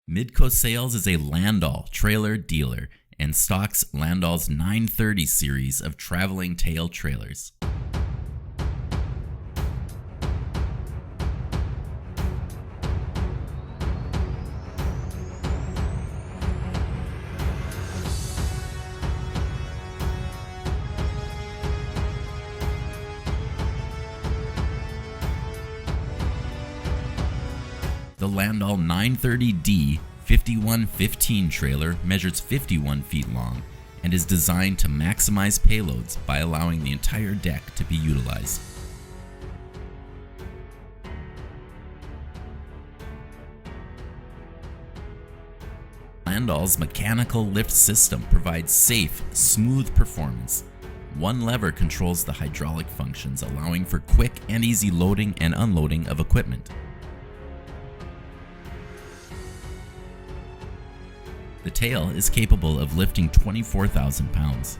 Midco Sales is a Landoll trailer dealer and stocks Landoll's 930 series of traveling tail trailers. The Landoll 930D 5115 trailer measures 51 feet long and is designed to maximize payloads by allowing the entire deck to be utilized. Landoll's mechanical lift system provides safe, smooth performance. One lever controls the hydraulic functions, allowing for quick and easy loading and unloading of equipment. The tail is capable of lifting 24,000 pounds.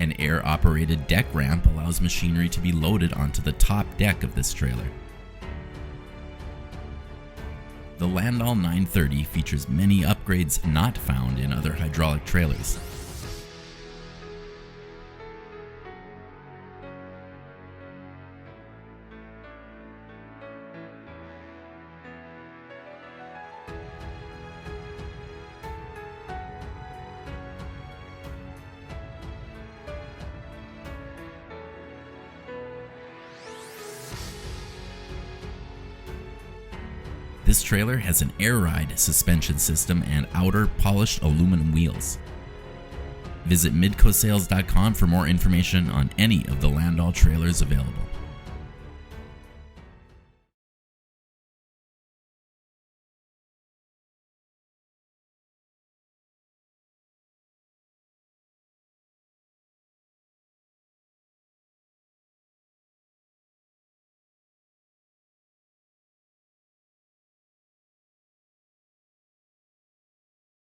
An air-operated deck ramp allows machinery to be loaded onto the top deck of this trailer. The Landoll 930 features many upgrades not found in other hydraulic trailers. This trailer has an air ride suspension system and outer polished aluminum wheels. Visit midcosales.com for more information on any of the Landoll trailers available.